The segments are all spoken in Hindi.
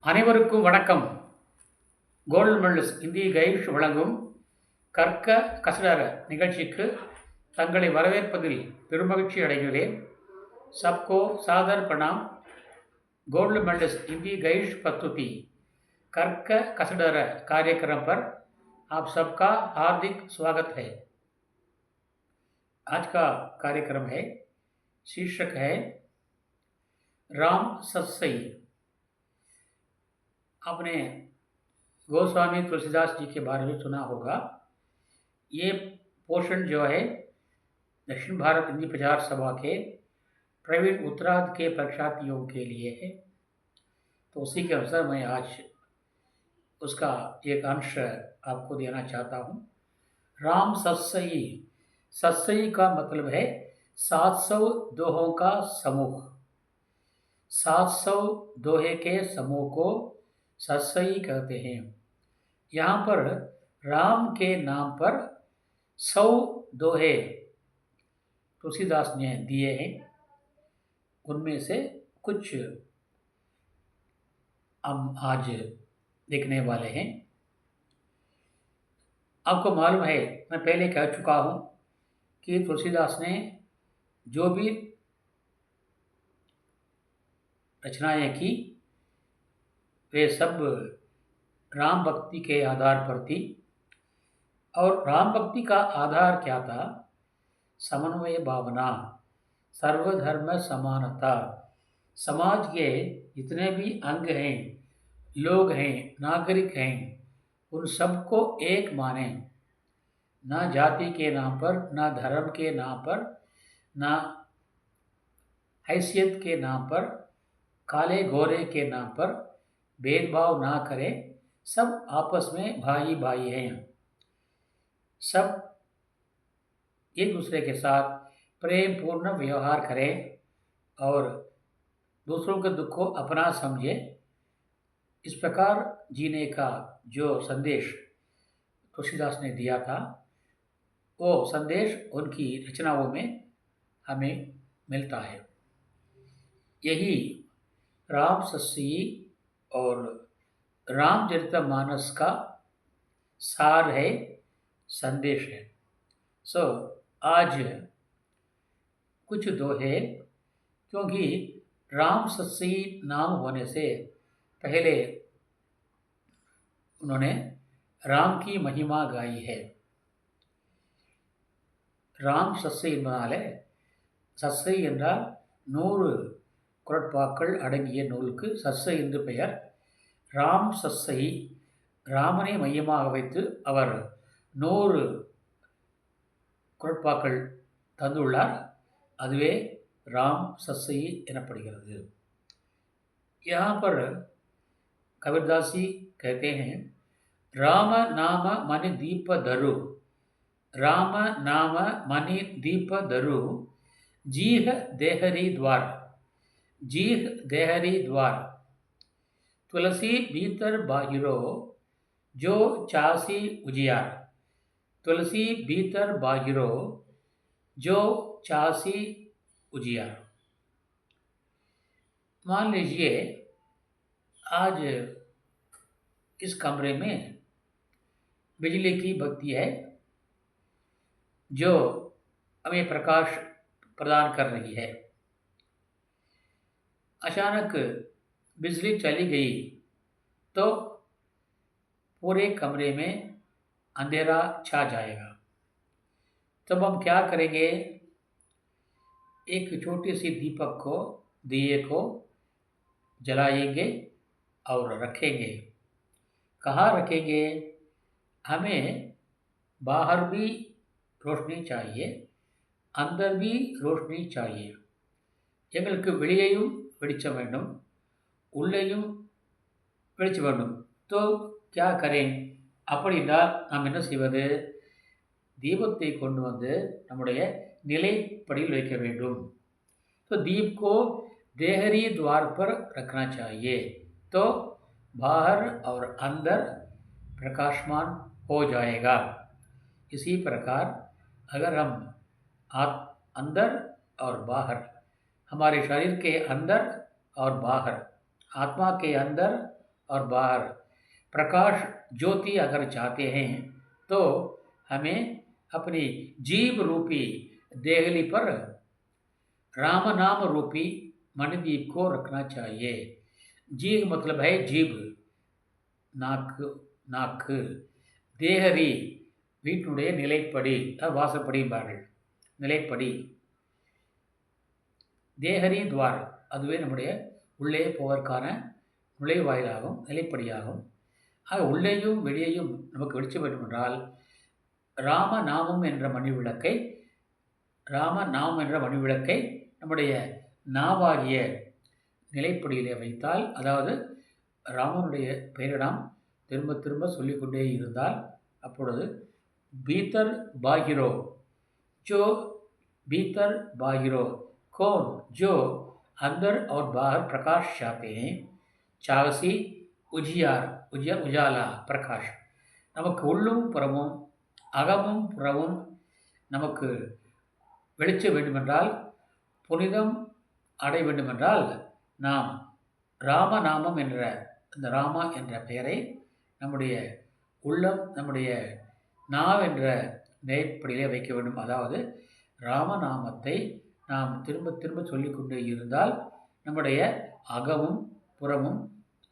அனைவருக்கும் வணக்கம். கோல்டு மெடலிஸ்ட் இந்திய கைஷ் வழங்கும் கற்க கசடர நிகழ்ச்சிக்கு தங்களை வரவேற்பதில் பெருமகிழ்ச்சி அடைகிறேன். सबको सादर प्रणाम. गोल्ड मेडलिस्ट हिंदी गाइड प्रस्तुति कर्क कसडर कार्यक्रम पर आप सबका हार्दिक स्वागत है. आज का कार्यक्रम है, शीर्षक है राम सत्सई. आपने गोस्वामी तुलसीदास जी के बारे में सुना होगा. ये पोषण जो है दक्षिण भारत हिंदी प्रचार सभा के प्रवीण उत्तरार्ध के परीक्षार्थियों के लिए है. तो उसी के अवसर में आज उसका एक अंश आपको देना चाहता हूँ. राम सत्सई. सत्सई का मतलब है 700 दोहों का समूह. 700 दोहे के समूह को सत्सई कहते हैं. यहाँ पर राम के नाम पर 100 दोहे तुलसीदास ने दिए हैं. उनमें से कुछ हम आज देखने वाले हैं. आपको मालूम है, मैं पहले कह चुका हूँ कि तुलसीदास ने जो भी रचनाएं की वे सब राम भक्ति के आधार पर थी. और राम भक्ति का आधार क्या था? समन्वय भावना, सर्वधर्म समानता. समाज के जितने भी अंग हैं, लोग हैं, नागरिक हैं, उन सबको एक माने. ना जाति के नाम पर, ना धर्म के नाम पर, ना हैसियत के नाम पर, काले गोरे के नाम पर भेदभाव ना करें. सब आपस में भाई भाई हैं. सब एक दूसरे के साथ प्रेम पूर्ण व्यवहार करें और दूसरों के दुख को अपना समझें. इस प्रकार जीने का जो संदेश तुलसीदास ने दिया था, वो संदेश उनकी रचनाओं में हमें मिलता है. यही राम सत्सई और रामचरितमानस का सार है, संदेश है. आज कुछ दोहे, क्योंकि राम सत्सई नाम होने से पहले उन्होंने राम की महिमा गाई है. ராம் சஸ்ஸை என்பதாலே, சஸ்ஸை என்றால் 100 குறட்பாக்கள் அடங்கிய நூலுக்கு சஸ்ஸை என்று பெயர். ராம் சஸ்ஸை, ராமனை மையமாக வைத்து அவர் 100 குறட்பாக்கள் தந்துள்ளார். அதுவே राम सत्सई எனப்படுகிறது. यहाँ पर कबीरदास जी कहते हैं, राम नाम मनि दीप धरु. राम नाम मनि दीप धरु, जीह देहरी द्वार. जीह देहरी द्वार. तुलसी भीतर बाहिरो, जो चासी उजियार. तुलसी भीतर बाहिरो, जो चासी उजियार. मान लीजिए आज इस कमरे में बिजली की बत्ती है जो हमें प्रकाश प्रदान कर रही है. अचानक बिजली चली गई तो पूरे कमरे में अंधेरा छा जाएगा. तब हम क्या करेंगे? एक छोटी सी दीपक को, दिए को जलाएंगे और रखेंगे. कहाँ रखेंगे? हमें बाहर भी रोशनी चाहिए, अंदर भी रोशनी चाहिए. எங்களுக்கு வெளியேயும் வெளிச்சம் வேண்டும், உள்ளேயும் வெளிச்சம் வேண்டும். तो क्या करें? அப்படின்னா நாம் என்ன செய்வது? தீபத்தை கொண்டு வந்து நம்முடைய நிலைப்படியில் வைக்க வேண்டும். तो दीप को देहरी द्वार पर रखना चाहिए, तो बाहर और अंदर प्रकाशमान हो जाएगा. इसी प्रकार अगर हम अंदर और बाहर, हमारे शरीर के अंदर और बाहर, आत्मा के अंदर और बाहर प्रकाश ज्योति अगर चाहते हैं तो हमें अपनी जीभ रूपी देहली पर राम नाम रूपी मणिदीप को रखना चाहिए। जीभ मतलब है जीभ, नाक, नाक। தேஹரி வீட்டினுடைய நிலைப்படி, வாசப்படிம்பார்கள், நிலைப்படி. தேஹரி துவார் அதுவே நம்முடைய உள்ளே போவதற்கான நுழைவாயிலாகும், நிலைப்படியாகும். ஆக உள்ளேயும் வெளியேயும் நமக்கு வெளிச்சம் வேண்டுமென்றால் ராமநாமம் என்ற மணிவிளக்கை நம்முடைய நாவாகிய நிலைப்படியிலே வைத்தால், அதாவது ராமனுடைய பெயரை நாம் திரும்ப திரும்ப சொல்லிக்கொண்டே இருந்தால், அப்பொழுது भीतर बाहिरो, जो भीतर बाहिरो कौन, जो अंदर और बाहर प्रकाश चाहते हैं, चावसी उजियार, उजाला प्रकाश, நமக்கு உள்ளும் புறமும் அகமும் புறமும் நமக்கு வெளிச்சம் வேண்டுமென்றால், புனிதம் அடைய வேண்டுமென்றால் நாம் ராமநாமம் என்ற இந்த ராமா என்ற பெயரை நம்முடைய உள்ளம், நம்முடைய நாவ் என்ற நிலைப்படியிலே வைக்க வேண்டும். அதாவது ராமநாமத்தை நாம் திரும்ப திரும்ப சொல்லிக்கொண்டே இருந்தால் நம்முடைய அகமும் புறமும்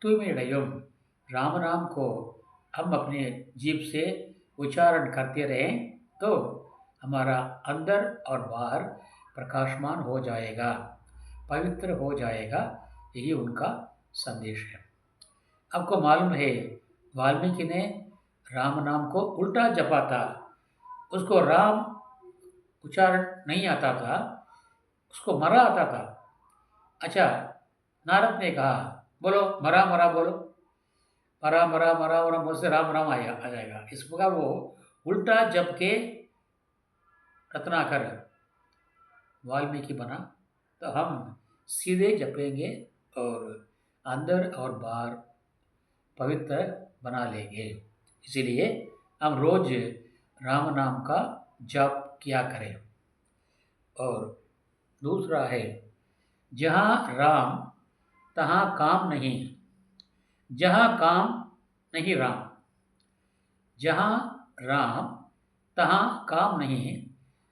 தூய்மையடையும். राम नाम को हम अपने जीभ से उच्चारण करते रहें तो हमारा अंदर और बाहर प्रकाशमान हो जाएगा, पवित्र हो जाएगा। यही उनका संदेश है। आपको मालूम है वाल्मीकि ने राम नाम को उल्टा जपा था। उसको राम उच्चारण नहीं आता था, उसको मरा आता था। अच्छा, नारद ने कहा बोलो मरा मरा बोलो, मरा मरा मरा मरा मुझसे राम राम आ जाएगा। इस प्रकार वो उल्टा जप के रत्नाकर वाल्मीकि बना। तो हम सीधे जपेंगे और अंदर और बाहर पवित्र बना लेंगे। इसीलिए हम रोज राम नाम का जप किया करें। और दूसरा है जहाँ राम तहाँ काम नहीं, जहाँ काम नहीं राम, जहाँ राम तहाँ काम नहीं,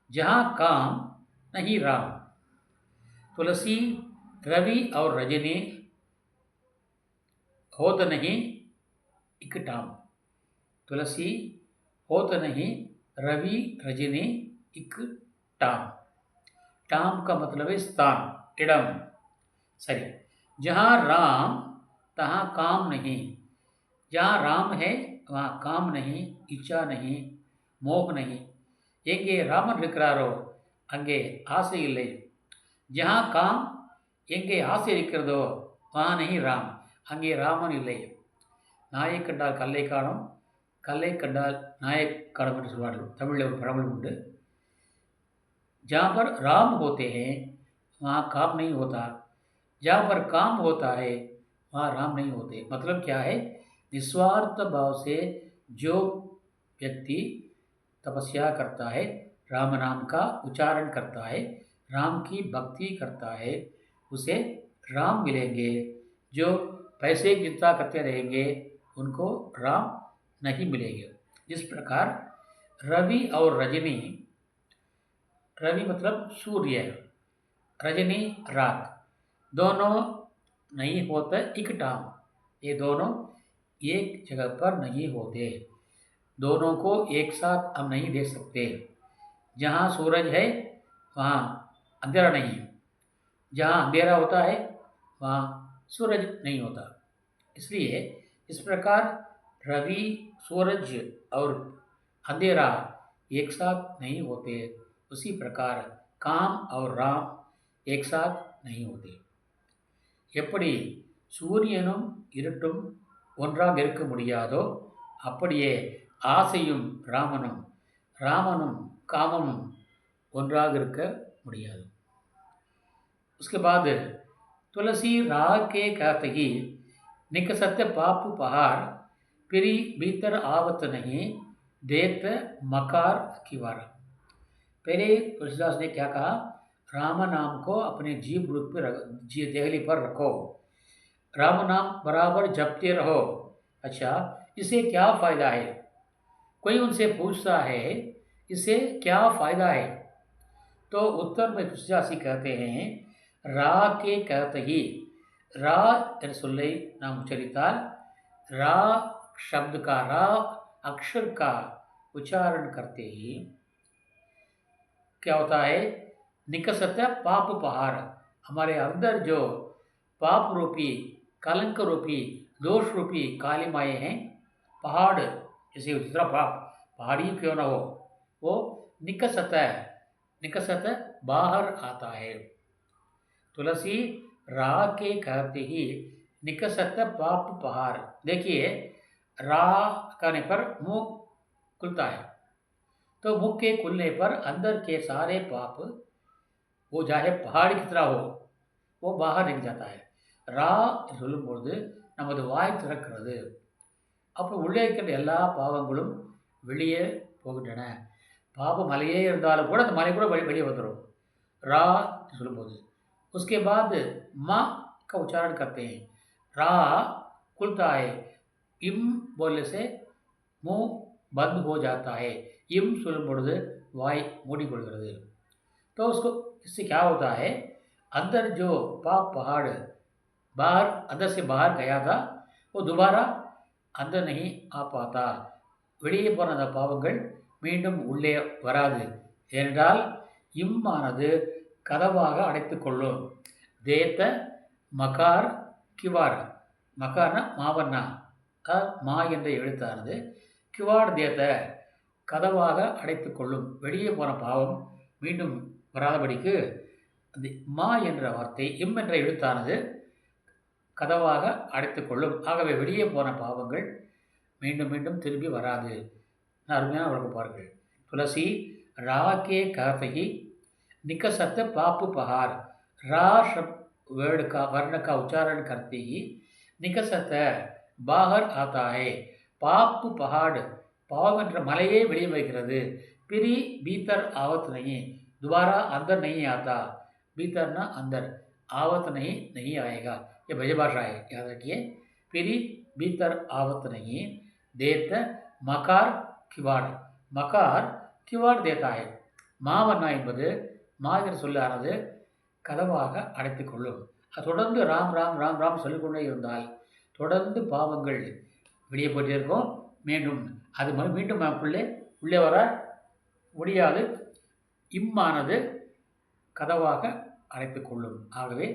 जहाँ काम नहीं राम। तुलसी रवि और रजनी होत नहीं इक टाम, तुलसी होत नहीं रवि रजनी इक टाम। टाम का मतलब है स्थान, इडम। सही, जहाँ राम तहाँ काम नहीं, जहाँ राम है वहाँ काम नहीं, इच्छा नहीं, மோக नहीं. எங்கே ராமன் இருக்கிறாரோ அங்கே ஆசை இல்லை. ஜஹா காம், எங்கே ஆசை இருக்கிறதோ வஹா நஹி ராம், அங்கே ராமன் இல்லை. நாயை கண்டால் கல்லை காணும், கல்லை கண்டால் நாயை காணும் என்று சொல்வார்கள். தமிழில் ஒரு பழமொழி உண்டு. जहाँ पर राम होते हैं वहाँ काम नहीं होता, जहाँ पर काम होता है वहाँ राम नहीं होते। मतलब क्या है, निस्वार्थ भाव से जो व्यक्ति तपस्या करता है, राम नाम का उच्चारण करता है, राम की भक्ति करता है, उसे राम मिलेंगे। जो पैसे की चिंता करते रहेंगे उनको राम नहीं मिलेंगे। जिस प्रकार रवि और रजनी, रवि मतलब सूर्य, रजनी रात, दोनों नहीं होते एक टाम। ये दोनों एक जगह पर नहीं होते, दोनों को एक साथ हम नहीं देख सकते। जहाँ सूरज है वहाँ अंधेरा नहीं, जहाँ अंधेरा होता है वहाँ सूरज नहीं होता। इसलिए इस प्रकार रवि, सूरज और अंधेरा एक साथ नहीं होते, उसी प्रकार काम और राम एक साथ नहीं होते। எப்படி சூரியனும் இருட்டும் ஒன்றாக இருக்க முடியாதோ அப்படியே ஆசையும் ராமனும், ராமனும் காமனும் ஒன்றாக இருக்க முடியாது। उसके बाद तुलसी राह के कहत ही निकसत पाप पहाड़, फिरी भीतर आवत नहीं देत मकार की वार। पहले तुलसीदास ने क्या कहा, राम नाम को अपने जीभ रूप पर देहली पर रखो, राम नाम बराबर जपते रहो। अच्छा, इससे क्या फ़ायदा है? कोई उनसे पूछता है, इससे क्या फ़ायदा है? तो उत्तर में तुलसीदास कहते हैं, ரா के कहते ही, ரா என்ற சொல்லை நாம் உச்சரித்தால், ரா शब्द का, रा अक्षर का उच्चारण करते ही क्या होता है? निकसत पाप पहाड़, हमारे अंदर जो पाप रूपी, कलंक रूपी, दोष रूपी काली माए हैं, पहाड़ जैसे दूसरा पाप पहाड़ी क्यों ना हो, वो निकसत निकसत बाहर आता है। तुलसी रा के कहते ही निकसत पाप पहाड़। देखिए, रा कहने पर मुंह खुलता है, तो मुख के खुलने पर अंदर के सारे पाप, वो चाहे पहाड़ की तरह हो, वो बाहर निकल जाता है। ரா என்று சொல்லும்பொழுது நமது வாய் திறக்கிறது. அப்போ உள்ளே இருக்கின்ற எல்லா பாவங்களும் வெளியே போகின்றன. பாப மலையே இருந்தாலும் கூட அந்த மலை கூட வெளியே வந்துடும் ரா என்று சொல்லும்போது. उसके बाद माँ का उच्चारण करते हैं, रा खुलता है, इम बोलने से मुंह बंद हो जाता है, इम சொல்லும் பொழுது வாய் மூடிக்கொள்கிறது। तो उसको, इससे क्या होता है? अंदर जो पाप पहाड़ बाहर, अंदर से बाहर गया था, वो दोबारा अंदर नहीं आ पाता। வெளியே போன அந்த பாவங்கள் மீண்டும் உள்ளே வராது. ஏனென்றால் இம்மானது கதவாக அடைத்து கொள்ளும். தேத்த மகார் கிவார், மகார்னா மாவண்ணா, மா என்ற எழுத்தானது கிவார் தேத்த கதவாக அடைத்து கொள்ளும். வெளியே போன பாவம் மீண்டும் வராதபடிக்கு அந்த மா என்ற வார்த்தை, இம் என்ற எழுத்தானது கதவாக அடைத்து கொள்ளும். ஆகவே வெளியே போன பாவங்கள் மீண்டும் மீண்டும் திரும்பி வராது. அருமையான வழக்கு பாருங்கள். तुलसी रा के कहते ही निकसत पाप पहाड़, रा वर्ड का, वर्ण का उच्चारण करते ही निकसत बाहर आता है, पाप पहाड़ पाव என்ற மலையே வெளியே வைக்கிறது, பிரி भीतर आवत नहीं, दोबारा अंदर नहीं आता, भीतरना अंदर, आवत नहीं आएगा। ये ब्रजभाषा है, याद रखिए। பிரி भीतर आवत नहीं, देत मकार किवाड़, மகார் கிவார் தேத்தா है, மாவண்ணா என்பது மாகிற சொல்லானது கதவாக அடைத்து கொள்ளும். அது தொடர்ந்து ராம் ராம் ராம் ராம் சொல்லிக்கொண்டே இருந்தால் தொடர்ந்து பாவங்கள் வெளியே போயிட்டே இருக்கும். மீண்டும் அது மீண்டும் நமக்குள்ளே உள்ளே வர முடியாது. இம்மானது கதவாக அடைத்து கொள்ளும். ஆகவே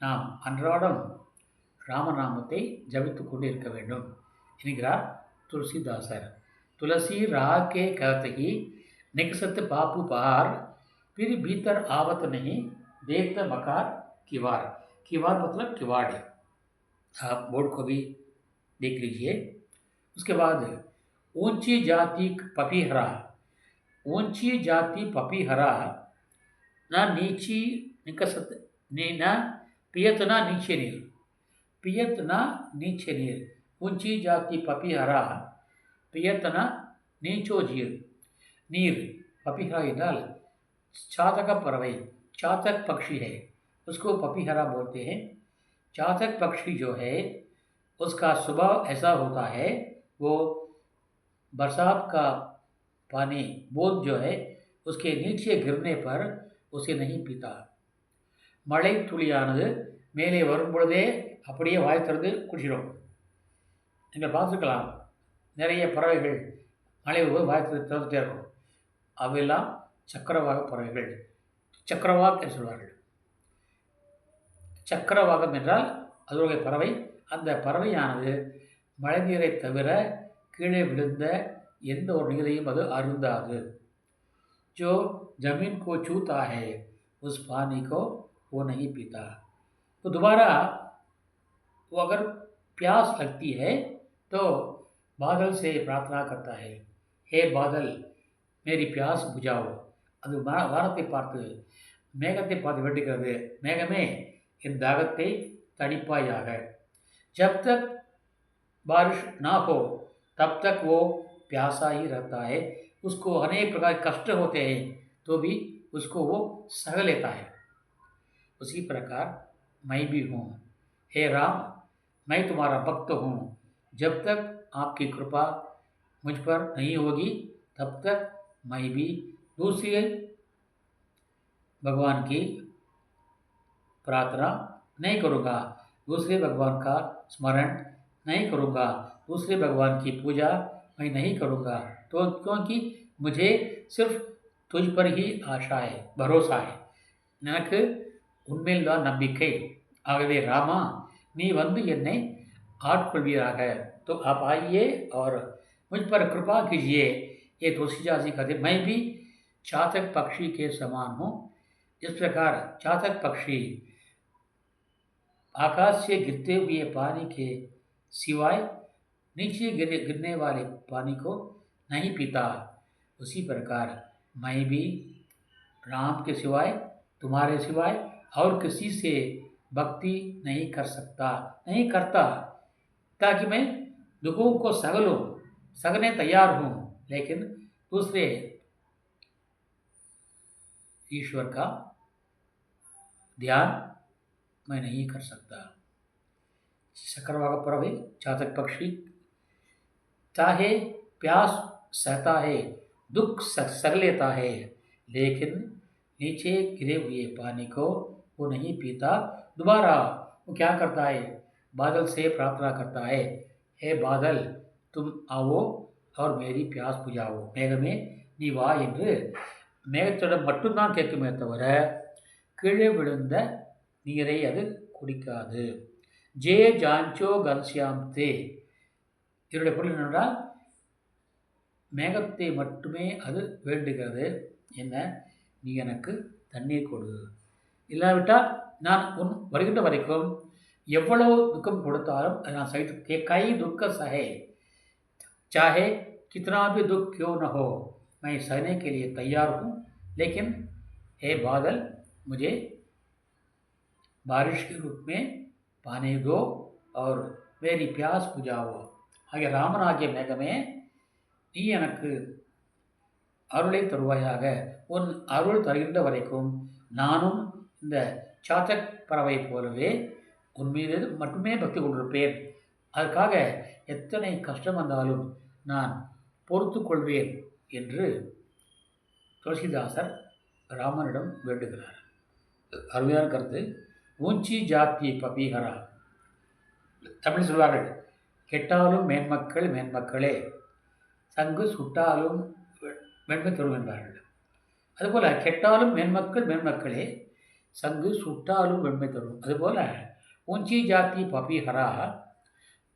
நாம் அன்றாடம் ராமநாமத்தை ஜபித்து கொண்டு இருக்க வேண்டும் என்கிறார் துளசிதாசர். तुलसी रा के कहते ही निकसत पाप पहाड़, फिर भीतर आवत नहीं, देखता मकार किवाड़। किवाड़ मतलब किवाड़। आप बोर्ड को भी देख लीजिए। उसके बाद ऊंची जाति पपीहरा, ऊंची जाति पपीहरा, ना नीची निकसत ना पियत ना नीचे नीर, पियत ना नीचे नीर, ऊंची जाति पपीहरा, पियतना नीचो जीर नीर। पपीहरा என்றால் चातक परवई, चातक पक्षी है, उसको पपीहरा बोलते हैं। चातक पक्षी जो है उसका स्वभाव ऐसा होता है, वो बरसात का पानी बूंद जो है उसके नीचे गिरने पर उसे नहीं पीता। மழை துளியானது மேலே வரும்பொழுதே அப்படியே வாய் திறந்து குடிச்சிடும். நீங்கள் பார்த்துக்கலாம், நிறைய பறவைகள் மழை வாய் திறந்துட்டே இருக்கும். அவையெல்லாம் சக்கரவாக பறவைகள், சக்கரவாக் என்று சொல்வார்கள். சக்கரவாகம் என்றால் அதனுடைய பறவை. அந்த பறவையானது மழை நீரை தவிர கீழே விழுந்த எந்த ஒரு நீரையும் அது அருந்தாது. जो जमीन को छूता है उस पानी को वो नहीं पीता। तो दोबारा वो अगर प्यास लगती है तो बादल से प्रार्थना करता है, हे बादल मेरी प्यास बुझाओ। அது வானத்தை பார்த்து, மேகத்தை பார்த்து வேண்டுகிறது, மேகமே என் தாகத்தை தணிப்பாயாக। जब तक बारिश ना हो तब तक वो प्यासा ही रहता है। उसको अनेक प्रकार के कष्ट होते हैं तो भी उसको वो सह लेता है। उसी प्रकार मैं भी हूँ, हे राम मैं तुम्हारा भक्त हूँ। जब तक आपकी कृपा मुझ पर नहीं होगी तब तक मैं भी दूसरे भगवान की प्रार्थना नहीं करूँगा, दूसरे भगवान का स्मरण नहीं करूँगा, दूसरे भगवान की पूजा मैं नहीं करूँगा। तो क्योंकि मुझे सिर्फ तुझ पर ही आशा है, भरोसा है, எனக்கு உண்மையில் தான் नம்பிக்கை। ஆகவே रामा நீ வந்து என்னை आட்கொள்வீராக। तो आप आइए और मुझ पर कृपा कीजिए। ये तुलसीदास जी कहते, मैं भी चातक पक्षी के समान हूँ। इस प्रकार चातक पक्षी आकाश से गिरते हुए पानी के सिवाय नीचे गिरने वाले पानी को नहीं पीता, उसी प्रकार मैं भी राम के सिवाय, तुम्हारे सिवाय और किसी से भक्ति नहीं कर सकता, नहीं करता, ताकि मैं दुखों को सह लूँ, सहने तैयार हूँ, लेकिन दूसरे ईश्वर का ध्यान मैं नहीं कर सकता। चक्रवाक परवे चातक पक्षी चाहे प्यास सहता है, दुख सह लेता है, लेकिन नीचे गिरे हुए पानी को वो नहीं पीता। दोबारा वो क्या करता है, बादल से प्रार्थना करता है, हे बादल तुम आओ और मेरी प्यास बुझाओ, மேகமே நீ வா என்று மேகத்திடம் மட்டும்தான் கேட்குமே தவிர கீழே விழுந்த நீரை அது குடிக்காது। ஜே ஜான்சோ கன்சியாம் தே, இதனுடைய பொருள் என்னென்றால் மேகத்தை மட்டுமே அது வேண்டுகிறது, என்ன நீ எனக்கு தண்ணீர் கொடு, இல்லாவிட்டால் நான் உன் வருகின்ற வரைக்கும் எவ்வளவு துக்கம் கொடுத்தாலும் அதை நான் சகித்து கை दुख सहे, चाहे कितना भी दुख क्यों न हो मैं सहने के लिए तैयार हूँ, लेकिन हे बादल मुझे बारिश के रूप में पानी दो और मेरी प्यास बुझाओ। ஆகிய ராமனாகிய மேகமே நீ எனக்கு அருளை தருவாயாக, உன் அருள் தருகின்ற வரைக்கும் நானும் இந்த சாத்தக் பறவை போலவே உன் மீது மட்டுமே பக்தி கொண்டிருப்பேன், அதற்காக எத்தனை கஷ்டம் வந்தாலும் நான் பொறுத்து கொள்வேன் என்று துளசிதாசர் ராமனிடம் வேண்டுகிறார்। அருமையான கருத்து। ஊஞ்சி ஜாத்தி பபீகரா, தமிழ் சொல்வார்கள், கெட்டாலும் மேன்மக்கள் மேன்மக்களே, சங்கு சுட்டாலும் வெண்மை தரும் என்பார்கள்। அதுபோல் கெட்டாலும் மேன்மக்கள் மேன்மக்களே, சங்கு சுட்டாலும் வெண்மை தரும்। அதுபோல் ஊஞ்சி ஜாத்தி பபீகரா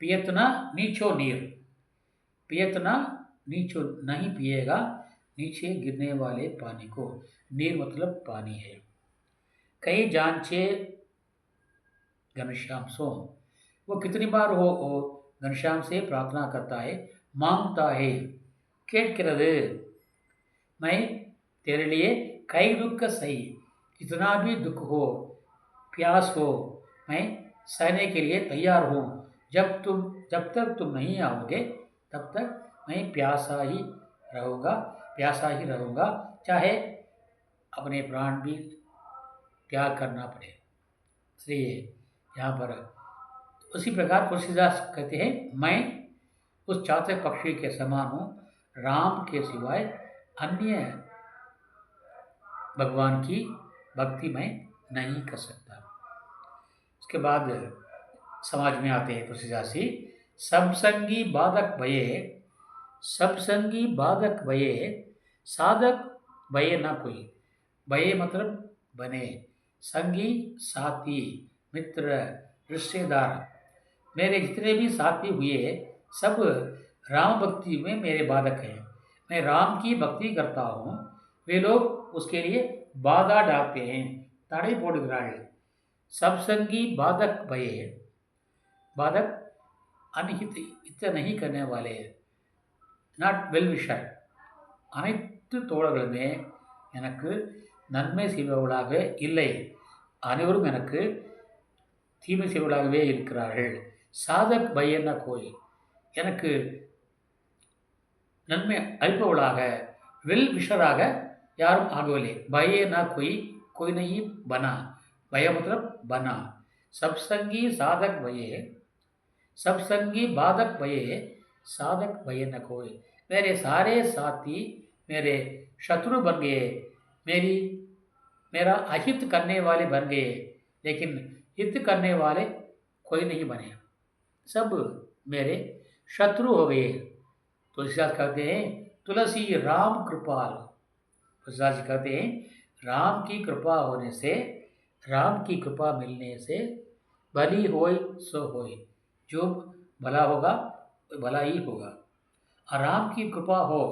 पियतना नीचो नीर, पियतना नीचो नहीं पिएगा नीचे गिरने वाले पानी को, नीर मतलब पानी है। कई जांचे घनश्याम सो, वो कितनी बार हो घनश्याम से प्रार्थना करता है, मांगता है, கேட்கிறது, मैं तेरे लिए कई दुख सही, कितना भी दुख हो, प्यास हो, मैं सहने के लिए तैयार हूँ, जब तक तुम नहीं आओगे तब तक मैं प्यासा ही रहूँगा, चाहे अपने प्राण भी त्याग करना पड़े। इसलिए यहाँ पर उसी प्रकार तुलसीदास कहते हैं, मैं उस चातक पक्षी के समान हूँ, राम के सिवाय अन्य भगवान की भक्ति मैं नहीं कर सकता। उसके बाद समाज में आते हैं तुलसीदास जी, सबसंगी बाधक भये, सबसंगी बाधक भये, साधक भये ना कोई। भये मतलब बने, संगी साथी मित्र रिश्तेदार, मेरे जितने भी साथी हुए सब राम भक्ति में मेरे बाधक हैं। मैं राम की भक्ति करता हूँ, वे लोग उसके लिए बाधा डालते हैं, तड़े போடுகிறார்கள்। सबसंगी बाधक भये, बाधक अनहित हित नहीं करने वाले, நாட் வெல்விஷர், அனைத்து தோழர்களுமே எனக்கு நன்மை செய்பவர்களாக இல்லை, அனைவரும் எனக்கு தீமை செய்பவர்களாகவே இருக்கிறார்கள்। சாதக் பையன கோய், எனக்கு நன்மை அளிப்பவர்களாக வெல் விஷராக யாரும் ஆகவில்லை। பையனா कोई कोई नहीं बना, भय मतलब बना। सत्संगी साधक भये सब संगी बाधक भये साधक भय न कोई। मेरे सारे साथी मेरे शत्रु बन गए, मेरी मेरा अहित करने वाले बन गए, लेकिन हित करने वाले कोई नहीं बने, सब मेरे शत्रु हो गए। तुलसीदास कहते हैं तुलसी राम कृपाल। तुलसीदास जी कहते हैं राम की कृपा होने से, राम की कृपा मिलने से भली होय सो होय, जो भला होगा वो भला ही होगा। और राम की कृपा हो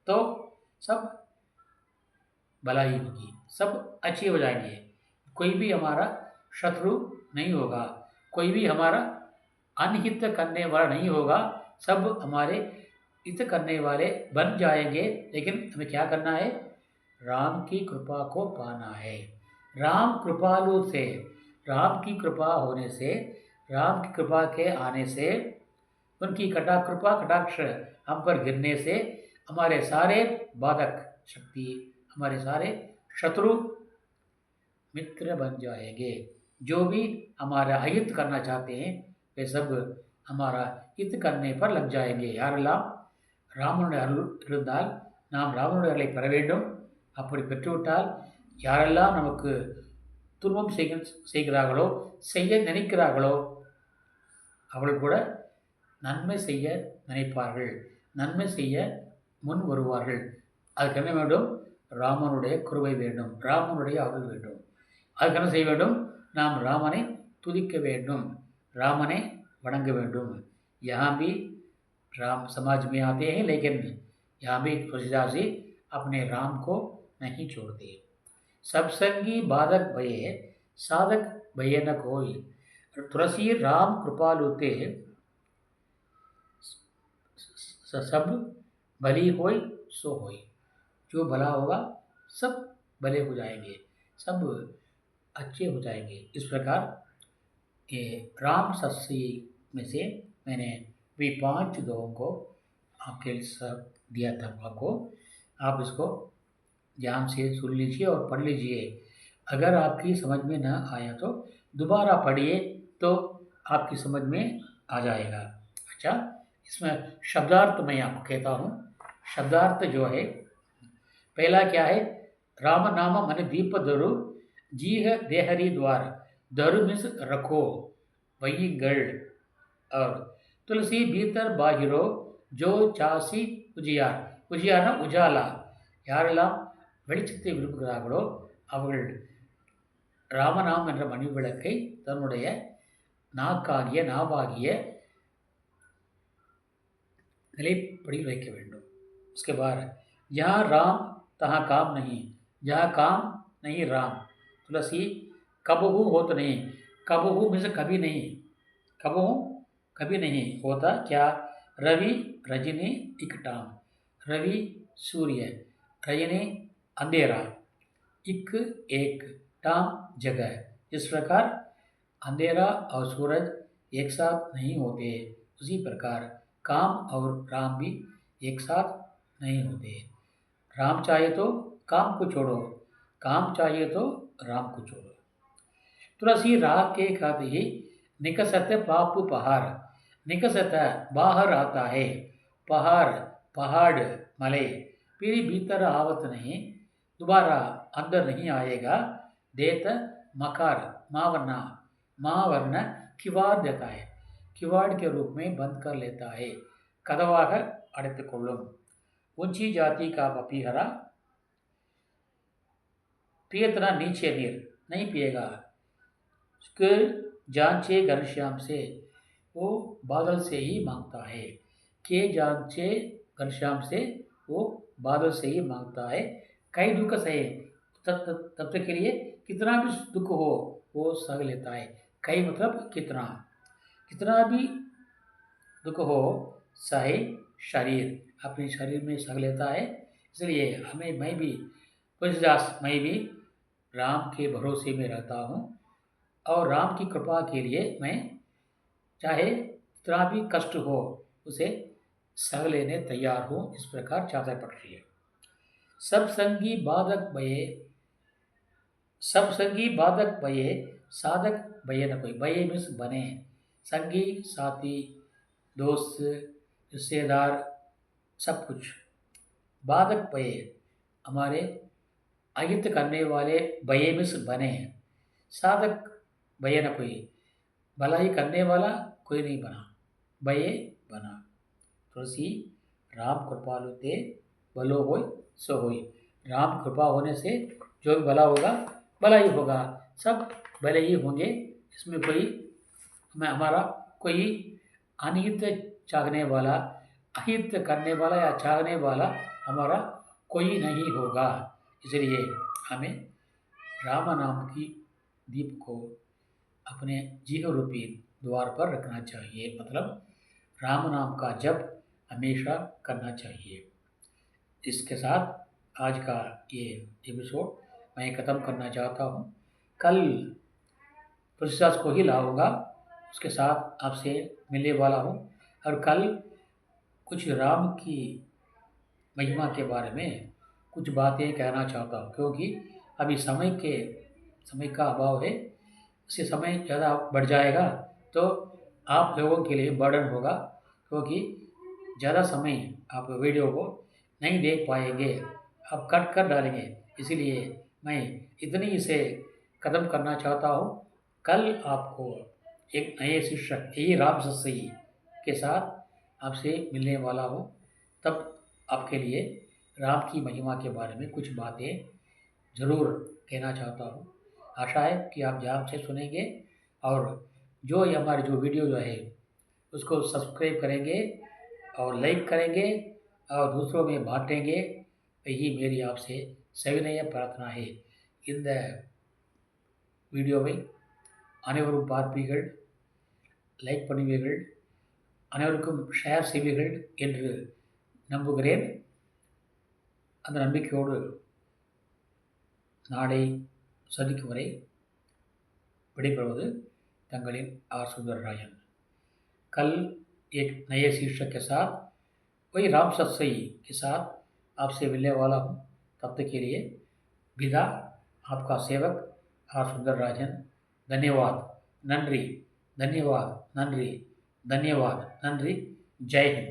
तो सब भला ही होगी, सब अच्छे हो जाएंगे, कोई भी हमारा शत्रु नहीं होगा, कोई भी हमारा अनहित करने वाला नहीं होगा, सब हमारे हित करने वाले बन जाएंगे। लेकिन हमें क्या करना है? राम की कृपा को पाना है। राम कृपालु से, राम की कृपा होने से, राम की कृपा के आने से, उनकी कृपा कटाक्ष हम पर गिरने से हमारे सारे बाधक शक्ति, हमारे सारे शत्रु मित्र बन जाएंगे। जो भी हमारा अहित करना चाहते हैं वे सब हमारा हित करने पर लग जाएंगे। யாரெல்லாம் ராமனுடைய அருள் இருந்தால் நாம் ராமனுடைய அருளை பெற வேண்டும். அப்படி பெற்றுவிட்டால் யாரெல்லாம் நமக்கு துன்பம் செய்கிறார்களோ, செய்ய நினைக்கிறார்களோ, அவர்கள் கூட நன்மை செய்ய நினைப்பார்கள், நன்மை செய்ய முன் வருவார்கள். அதுக்கு என்ன வேண்டும்? ராமனுடைய கிருபை வேண்டும், ராமனுடைய அருள் வேண்டும். அதுக்கு என்ன செய்ய வேண்டும்? நாம் रामனை துதிக்க வேண்டும், रामனை वणंग வேண்டும்। यहाँ भी राम समाज में आते हैं, लेकिन यहाँ भी तुलसीदास जी अपने राम को नहीं छोड़ते। सबसंगी बाधक भये साधक भय न कोई। तुलसी राम कृपालु ते सब भली होय सो होय, जो भला होगा सब भले हो जाएंगे, सब अच्छे हो जाएंगे। इस प्रकार ये राम सस्सी में से मैंने भी 5 दोहों को आपके सब दिया था आपको। आप इसको ध्यान से सुन लीजिए और पढ़ लीजिए। अगर आपकी समझ में न आया तो दोबारा पढ़िए, तो आपकी समझ में आ जाएगा। अच्छा, इसमें शब्दार्थ मैं आपको कहता हूँ। शब्दार्थ जो है, पहला क्या है? राम नाम मन दीप दरु जीह देहरी द्वार, दरु मिस रखो वहींगल। और तुलसी भीतर बाहिरो जो चासी उजियार, உஜியார்னா உஜாலா, யாரெல்லாம் வெளிச்சத்தை விரும்புகிறார்களோ அவர்கள் ராமநாம் என்ற மணி விளக்கை தன்னுடைய நாவாகிய நிலைப்படியில் வைக்க வேண்டும்। उसके बाद जहाँ राम तहाँ काम नहीं, जहाँ काम नहीं राम। तुलसी कबहू होत नहीं, कबहू मीन्स कभी नहीं, कबहू कभी नहीं होता क्या? रवि रजनी इकटाम, रवि सूर्य, रजनी अंधेरा, इक एक, टाम जगह। इस प्रकार अंधेरा और सूरज एक साथ नहीं होते, उसी प्रकार काम और राम भी एक साथ नहीं होते। राम चाहिए तो काम को छोड़ो, काम चाहिए तो राम को छोड़ो। तुलसी राग के खाते ही निकसत पाप पहाड़, निकसत बाहर आता है, पहाड़ पहाड़ मले, फिर भीतर आवत नहीं, दोबारा अंदर नहीं आएगा। देत मकार मावरना, मावर्ण किवाड़ देता है, किवाड़ के रूप में बंद कर लेता है, कदवाग अड़ेतुकोल्लुम। ऊंची जाति का पपीहरा पियतना नीचे नीर नहीं पिएगा, उसके जांचे घनश्याम से, वो बादल से ही मांगता है। के जांचे घनश्याम से, वो बादल से ही मांगता है। कई दुख सहे, तब तक के लिए कितना भी दुख हो वो सह लेता है। कई मतलब कितना, कितना भी दुख हो सहे शरीर, अपने शरीर में सह लेता है। इसलिए मैं भी तुलसीदास, मैं भी राम के भरोसे में रहता हूँ और राम की कृपा के लिए मैं चाहे कितना भी कष्ट हो उसे सह लेने तैयार हूँ। इस प्रकार चाहता पढ़ रही है। सब संगी बाधक भये, सब संगी बाधक भये साधक भये न कोई। भये मीन्स बने, संगी साथी दोस्त रिश्तेदार सब कुछ। बाधक भय हमारे अहित करने वाले भय में से बने हैं। साधक भय न कोई, भलाई करने वाला कोई नहीं बना, भय बना। तुलसी राम कृपालु ते भलो होय सो होय। राम कृपा होने से जो भी भला होगा भला ही होगा, सब भले ही होंगे। इसमें कोई हमारा कोई अनिहित चाहने वाला, अहित करने वाला या चाहने वाला हमारा कोई नहीं होगा। इसलिए हमें राम नाम की दीप को अपने जीव रूपी द्वार पर रखना चाहिए, मतलब राम नाम का जप हमेशा करना चाहिए। इसके साथ आज का ये एपिसोड मैं ख़त्म करना चाहता हूँ। कल तुलसीदास को ही लाऊंगा, उसके साथ आपसे मिलने वाला हूँ और कल कुछ राम की महिमा के बारे में कुछ बातें कहना चाहता हूँ, क्योंकि अभी समय का अभाव है। इससे समय ज़्यादा बढ़ जाएगा तो आप लोगों के लिए बर्डन होगा, क्योंकि ज़्यादा समय आप वीडियो को नहीं देख पाएंगे, आप कट कर डालेंगे। इसीलिए मैं इतनी से ख़त्म करना चाहता हूँ। कल आपको एक नए शिक्षक यही राम सत्सई के साथ आपसे मिलने वाला हूँ। तब आपके लिए राम की महिमा के बारे में कुछ बातें ज़रूर कहना चाहता हूँ। आशा है कि आप ध्यान से सुनेंगे और जो ये हमारे जो वीडियो जो है उसको सब्सक्राइब करेंगे और लाइक करेंगे और दूसरों में बांटेंगे। यही मेरी आपसे सविनय प्रार्थना है। இந்த வீடியோவை அனைவரும் பார்ப்பீர்கள், லைக் பண்ணுவீர்கள், அனைவருக்கும் ஷேர் செய்வீர்கள் என்று நம்புகிறேன். அந்த நம்பிக்கையோடு நாளை சந்திக்கும் வரை विடைபெறுவது तंगलिन आर सुंदरराजन। कल एक नए शीर्षक के साथ वही राम सत्सई के साथ आपसे मिलने वाला हूँ। तब तक के लिए विदा, आपका सेवक आर सुंदरराजन। धन्यवाद, नंद्री, धन्यवाद, नंद्री, धन्यवाद, नंद्री। जय हिंद।